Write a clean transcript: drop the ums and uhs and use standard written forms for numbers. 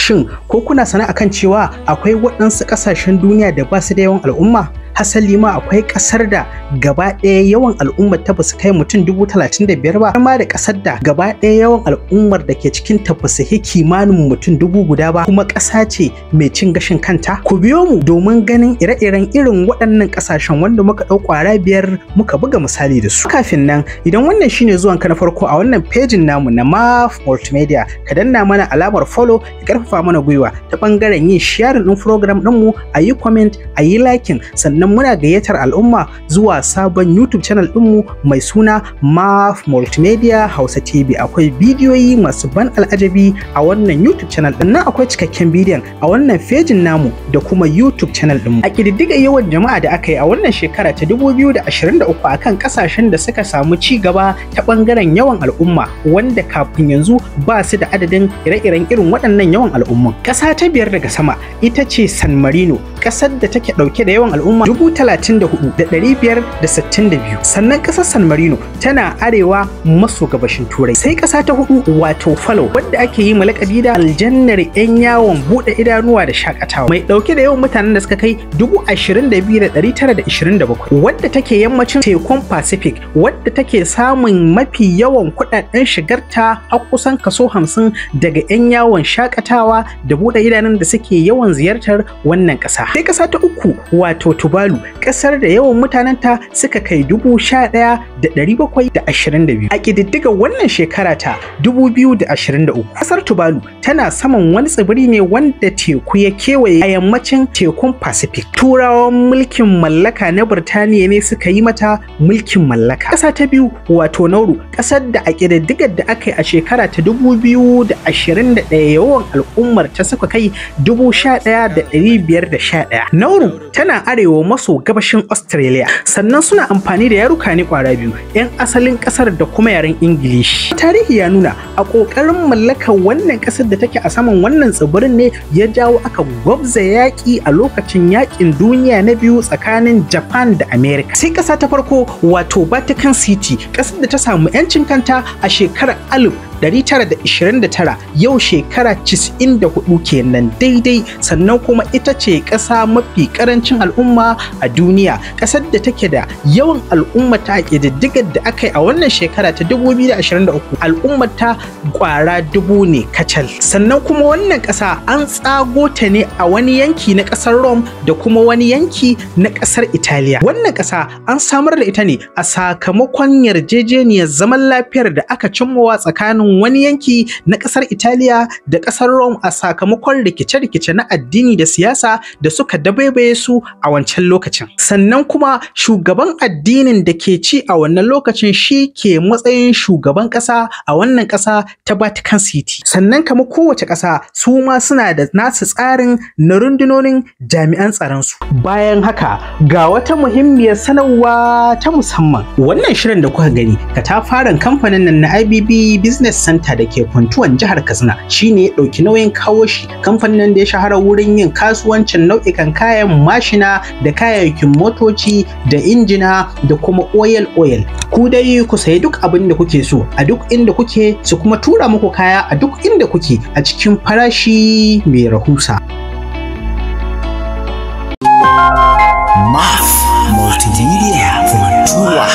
Shin ko kuna sana akan cewa akwai waɗansu ƙasashen duniya da ba su da yawan al'umma? Hasali ma akwai ƙasar da gaba ɗaya yawan al'ummar ta basu kai mutum 35,000 ba, kuma da ƙasar da gaba ɗaya yawan al'ummar da ke cikin ta basu kai kimanin mutum 1000 ba, kuma ƙasa ce mai cin gashin kanta. Ku biyo mu domin ganin ire-iren irin waɗannan ƙasashen wanda muka ɗau ƙwara 5 muka buga misali da su. Kafin nan, idan wannan shine zuwan ka na farko a wannan pejin namu na MAF Multimedia, ka danna mana alamar follow ya ƙarfafa mana gwiwa ta ɓangaren yin sharing ɗin program ɗinmu, a yi comment, a yi liking, sannan muna gayyatar al'umma zuwa sabon YouTube channel ɗinmu mai suna MAF Multimedia Hausa TV. Akwai bidiyoyi masu ban al'ajabi a wannan YouTube channel ɗin, nan akwai cikakken bidiyon a wannan fejin namu da kuma YouTube channel ɗinmu. A ƙididdigar yawan jama'a da aka yi a wannan shekara ta 2023 akan ƙasashen da suka samu ci gaba ta ɓangaren yawan al'umma, wanda kafin yanzu ba su da adadin ire-iren irin waɗannan yawan al'umman. Ƙasa ta 5 daga sama ita ce San Marino, ƙasar da take ɗauke da yawan al'umma 34,562. Sannan ƙasar San Marino tana arewa maso gabashin Turai. Sai ƙasa ta 4 wato Falo, wadda ake yi malakabi da aljannar 'yan yawon buɗe idanuwa da shakatawa, mai ɗauke da yawan mutanen da suka kai 22,927, wadda take yammacin tekun Pacific, wadda take samun mafi yawan kuɗaɗen shigarta har kusan kaso 50 daga 'yan yawon shakatawa da buɗe idanun da suke yawan ziyartar wannan ƙasa. Sai ƙasa ta 3 wato Tuvalu, ƙasar da yawan mutanenta suka kai 11,722. A ƙididdigar wannan shekara ta 2023, ƙasar Tuvalu tana saman wani tsibiri ne wanda teku ya kewaye a yammacin tekun Pacific. Turawan mulkin mallaka na Birtaniya ne suka yi mata mulkin mallaka. Ƙasa ta 2 wato Nauru, ƙasar da a ƙididdigar da aka yi a shekara ta 2021 yawan al'ummar ta suka kai 11,511. Nauru tana arewa maso gabashin Australia, sannan suna amfani da yaruka ne ƙwara 2, 'yan asalin ƙasar da kuma yaren Ingilishi. Tarihi ya nuna a ƙoƙarin mallakar wannan ƙasar da take a saman wannan tsibirin ne ya jawo aka gwabza yaƙi a lokacin yaƙin duniya na biyu tsakanin Japan da America. Sai ƙasa ta farko wato Vatican City, ƙasar da ta samu 'yancin kanta a shekarar 1929, yau shekara 94 kenan daidai. Sannan kuma ita ce ƙasa mafi ƙarancin al'umma a duniya, ƙasar da take da yawan al'umma ta ƙididdigar da aka yi a wannan shekara ta 2023 al'ummar ta ƙwara 1000 ne kacal. Sannan kuma wannan ƙasa an tsago ta ne a wani yanki na ƙasar Rome da kuma wani yanki na ƙasar Italiya. Wannan ƙasa an samar da ita ne a sakamakon yarjejeniyar zaman lafiyar da aka cimmawa tsakanin wani yanki na ƙasar Italiya da ƙasar Rome a sakamakon rikice-rikice na addini da siyasa da suka dabaibaye su a wancan lokacin. Sannan kuma shugaban addinin da ke ci a wannan lokacin shi ke matsayin shugaban ƙasa a wannan ƙasa ta Vatican City. Sannan kamar kowace ƙasa su ma suna da nasu tsarin na rundunonin jami'an tsaron su. Bayan haka ga wata muhimmiyar sanarwa ta musamman. Wannan shirin da kuka gani katafaren kamfanin nan na IBB Business Center da ke Funtuwan jihar Katsina shine ya ɗauki nauyin kawo shi. Kamfanin da ya shahara wurin yin kasuwancin nau'ikan kayan mashina da kayayyakin motoci da injina da kuma oil. Ku dai ku sayi duk abin da kuke so a duk inda kuke, su kuma tura muku kaya a duk inda kuke a cikin farashi mai rahusa. MAF Multimedia Funtuwa.